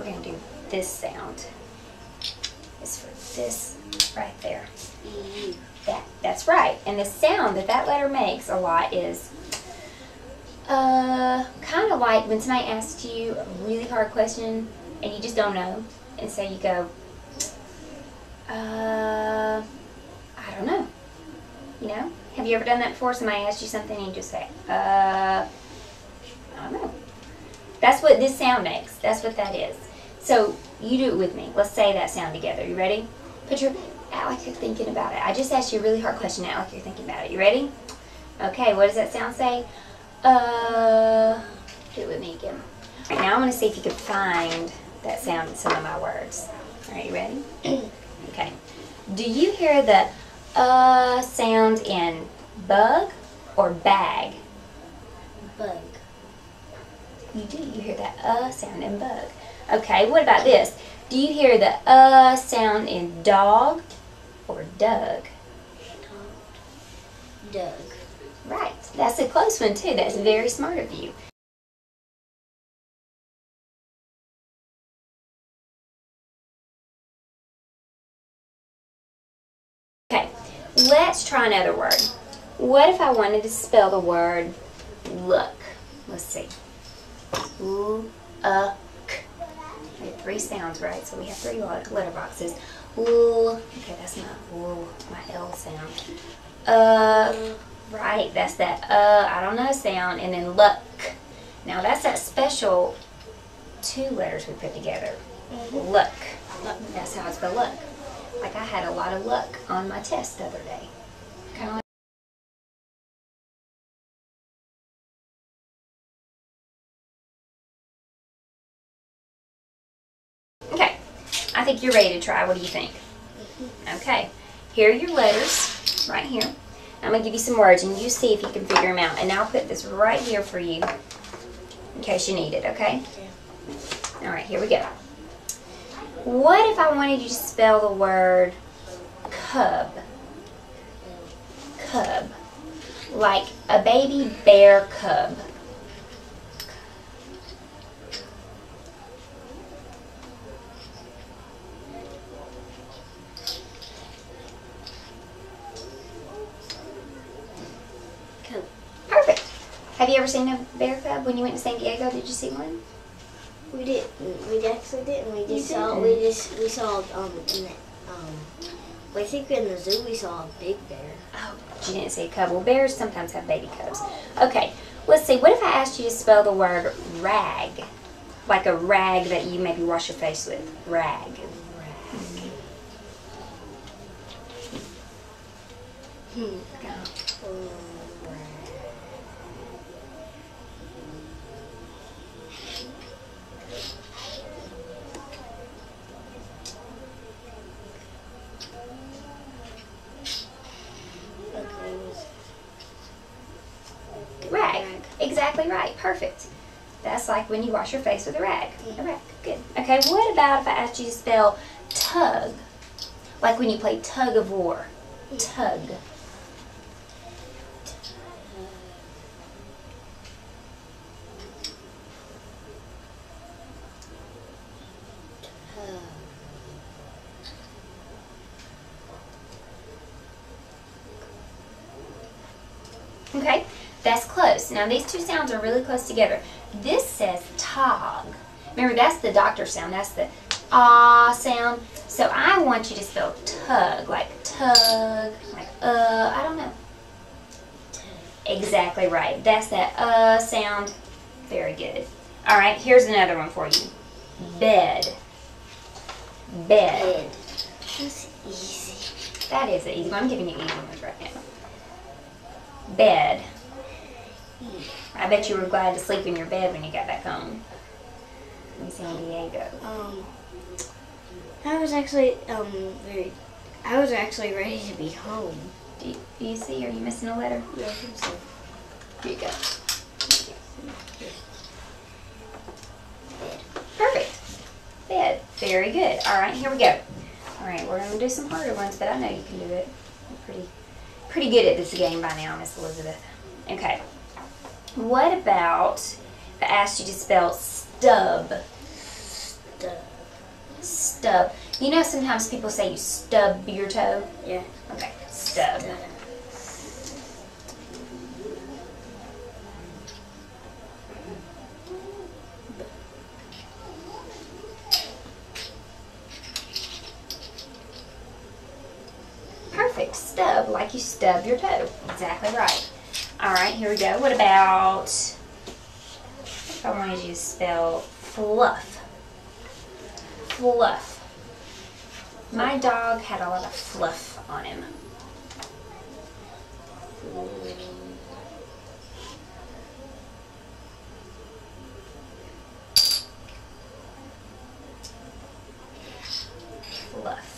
we're going to do this sound. It's for this right there. That's right. And the sound that that letter makes a lot is kind of like when somebody asks you a really hard question and you just don't know. And so you go, I don't know. You know? Have you ever done that before? Somebody asks you something and you just say, I don't know. That's what this sound makes. That's what that is. So you do it with me. Let's say that sound together. You ready? Act like you're thinking about it. I just asked you a really hard question. Act like you're thinking about it. You ready? Okay, what does that sound say? Do it with me again. All right, now I'm going to see if you can find that sound in some of my words. All right, you ready? Okay. Do you hear the sound in bug or bag? Bug. You do. You hear that sound in bug. Okay, what about this? Do you hear the sound in dog or Doug? Doug. Right. That's a close one too. That's very smart of you. Okay, let's try another word. What if I wanted to spell the word look? Let's see. Look. We have 3 sounds, right? So we have 3 letter boxes. Okay, that's my L sound. Right, that's that I don't know sound, and then luck. Now that's that special 2 letters we put together. Luck. That's how I spell luck. Like I had a lot of luck on my test the other day. Kind of like okay, I think you're ready to try. What do you think? Okay, here are your letters right here. I'm going to give you some words and you see if you can figure them out. And I'll put this right here for you in case you need it, okay? Yeah. All right, here we go. What if I wanted you to spell the word cub? Cub. Like a baby bear cub. Perfect. Have you ever seen a bear cub when you went to San Diego? Did you see one? We did. We actually didn't. We just saw. We saw. I think in the zoo we saw a big bear. Oh, you didn't see a cub. Well, bears sometimes have baby cubs. Okay. Let's see. What if I asked you to spell the word rag, like a rag that you maybe wash your face with? Rag. Rag. Exactly right. Perfect. That's like when you wash your face with a rag. A rag. Good. Okay, what about if I asked you to spell tug? Like when you play tug of war. Tug. Okay, that's close. Now these 2 sounds are really close together. This says tog. Remember, that's the doctor sound. That's the ah sound. So I want you to spell tug, like tug, like I don't know. Exactly right. That's that sound. Very good. All right, here's another one for you. Bed. Bed. That's easy. That is the easy one. I'm giving you easy ones right now. Bed. I bet you were glad to sleep in your bed when you got back home in San Diego. I was actually ready to be home. Do you see? Are you missing a letter? Yeah, I think so. Here you go. Perfect. Bed. Very good. All right, here we go. All right, we're going to do some harder ones, but I know you can do it. You're pretty good at this game by now, Miss Elizabeth. Okay. What about if I asked you to spell stub? Stub. You know sometimes people say you stub your toe? Yeah. Okay, stub. Perfect. Stub, like you stub your toe. Exactly right. All right, here we go. What about, if I wanted you to spell fluff? Fluff. My dog had a lot of fluff on him. Fluff.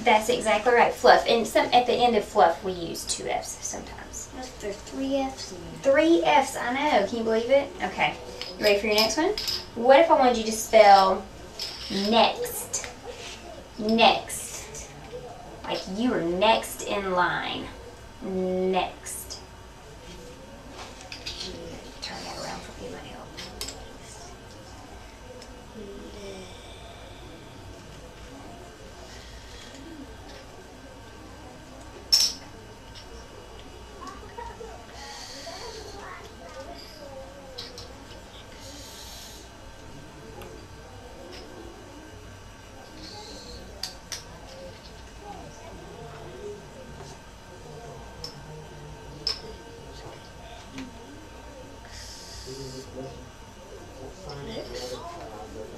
That's exactly right, fluff. And at the end of fluff, we use 2 F's sometimes. There's 3 F's in there. 3 F's, I know. Can you believe it? Okay. You ready for your next one? What if I wanted you to spell next? Next. Like you were next in line. Next. Turn that around for you, might help.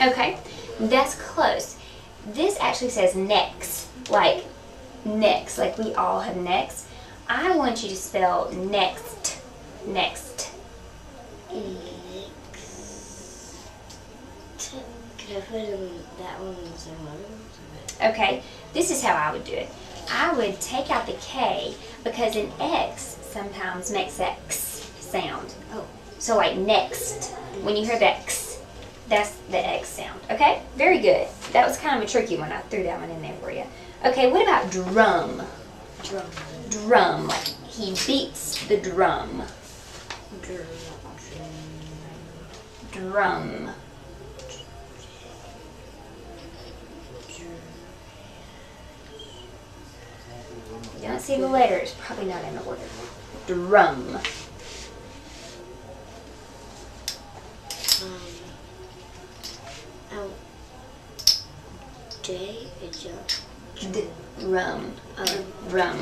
Okay, that's close. This actually says necks, like necks, like we all have necks. I want you to spell next, next. Can I put that one in the same letter? Okay, this is how I would do it. I would take out the K because an X sometimes makes that X sound. Oh. So like next, when you hear that X, that's the X sound. Okay, very good. That was kind of a tricky one. I threw that one in there for you. Okay, what about drum? Drum. Drum, like he beats the drum. Drum. You don't see the letters, probably not in order. Drum. J, H, Rum. Rum.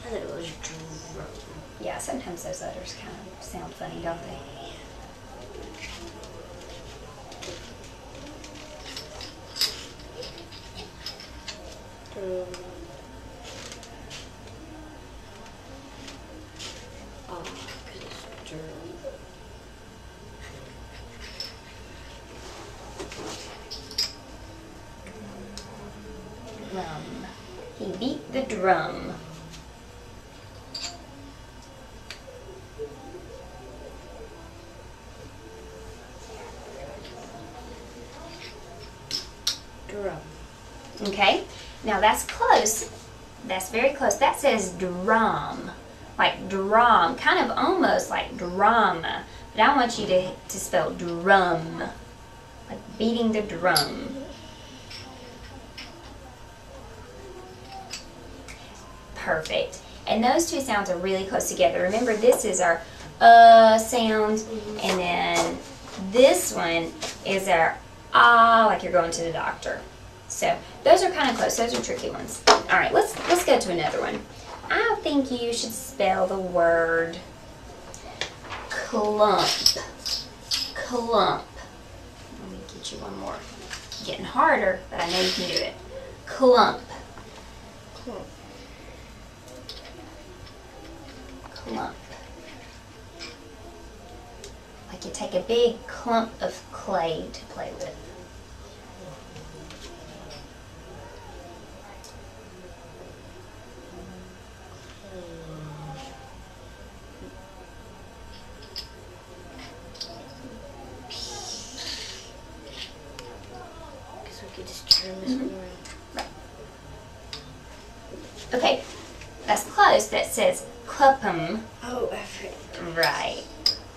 I thought it was drum. Yeah, sometimes those letters kind of sound funny, don't they? Drum. Oh, because it's drum. Drum. He beat the drum. Drum. Okay, now that's close. That's very close. That says drum, like drum, kind of almost like drama. But I want you to spell drum, like beating the drum. Perfect. And those two sounds are really close together. Remember, this is our sound, and then this one is our ah, like you're going to the doctor. So those are kind of close. Those are tricky ones. All right, let's go to another one. I think you should spell the word clump. Clump. Let me get you one more. Getting harder, but I know you can do it. Clump. Clump. Clump. Like you take a big clump of clay to play with. Guess we could just turn this one around. Right. Okay, that's close. That says clupum. Oh, I forgot. Right.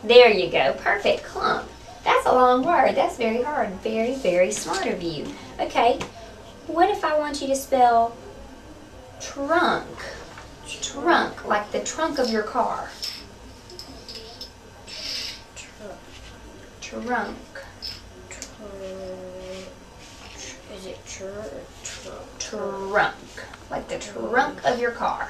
There you go. Perfect. Clump. That's a long word. That's very hard. Very, very smart of you. Okay. What if I want you to spell trunk? Trunk, like the trunk of your car. Trunk. Is it trunk? Trunk, like the trunk of your car.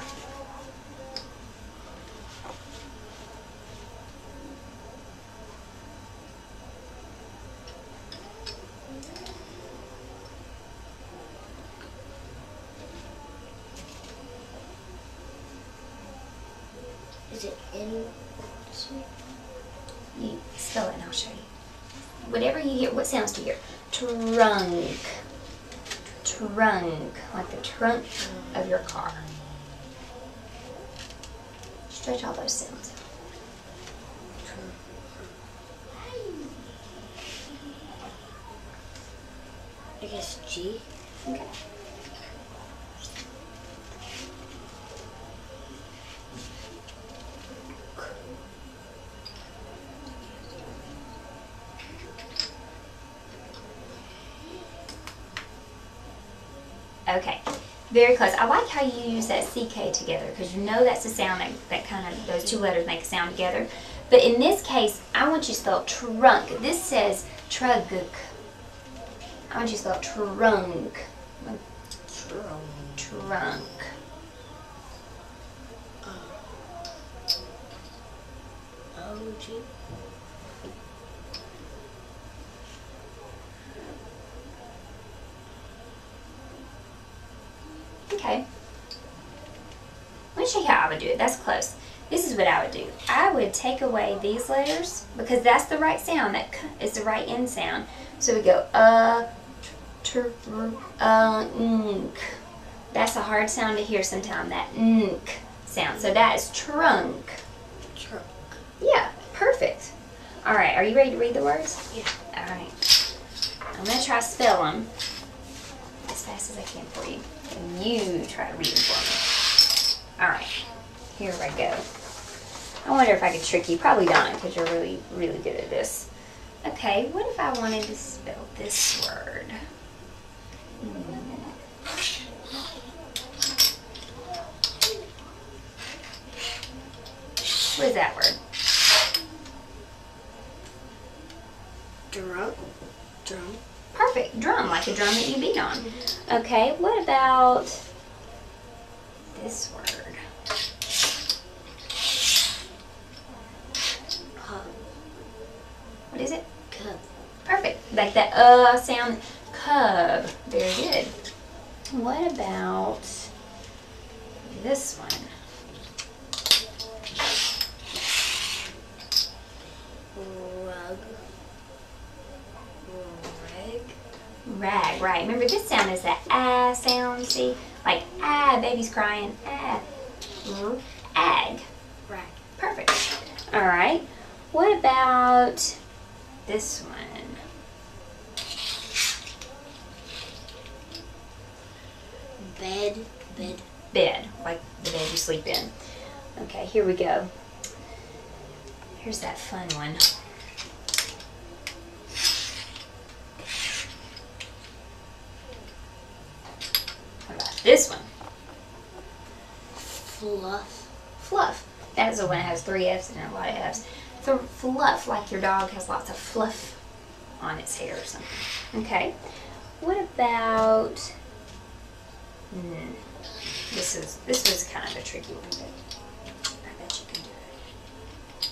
Is it in? You spell it and I'll show you. Whatever you hear, what sounds do you hear? Trunk. Trunk, like the trunk of your car. Stretch all those sounds. I guess G. Okay. Okay, very close. I like how you use that CK together because you know that's the sound that kind of, those two letters make a sound together. But in this case, I want you to spell trunk. This says trug. I want you to spell trunk. Trunk. O-G. Okay. Let me show you how I would do it. That's close. This is what I would do. I would take away these letters because that's the right sound. That is the right end sound. So we go nk. That's a hard sound to hear sometimes. That nk sound. So that is trunk. Trunk. Yeah, perfect. All right. Are you ready to read the words? Yeah. All right. I'm gonna try to spell them as fast as I can for you. And you try to read them for me. All right, here I go. I wonder if I could trick you. Probably not, because you're really, really good at this. Okay, what if I wanted to spell this word? What is that word? Drum. Drum. Perfect. Drum, like a drum that you beat on. Okay, what about this word? Cub. What is it? Cub. Perfect. Like that sound. Cub. Very good. What about this one? Rug. Rag, right. Remember this sound is that ah sound, see? Like ah, baby's crying, ah. Ag. Rag. Perfect. All right. What about this one? Bed. Bed. Bed, like the bed you sleep in. Okay, here we go. Here's that fun one. What about this one? Fluff. Fluff. That is the one that has 3 F's and a lot of F's. So fluff, like your dog has lots of fluff on its hair or something. Okay. What about? This was kind of a tricky one, but I bet you can do it.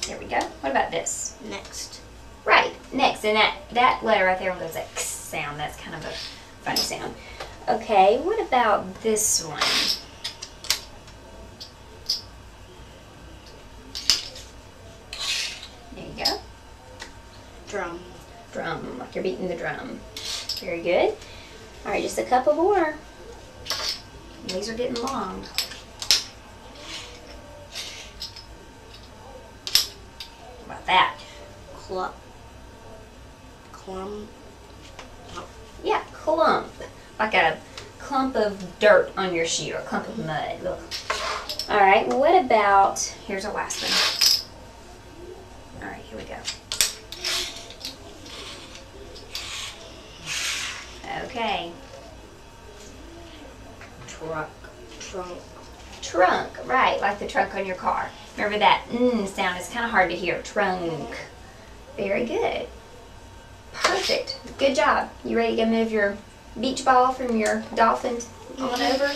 There we go. What about this? Next. Right, next, and that letter right there goes that X sound. That's kind of a funny sound. Okay, what about this one? There you go. Drum. Drum, like you're beating the drum. Very good. All right, just a couple more. These are getting long. How about that? Clump. Yeah, clump. Like a clump of dirt on your shoe or a clump of mud. Look. All right, what about, here's our last one. All right, here we go. Okay. Truck. Trunk. Trunk, right, like the trunk on your car. Remember that sound is kind of hard to hear. Trunk. Very good. Perfect. Good job. You ready to go move your beach ball from your dolphin on over?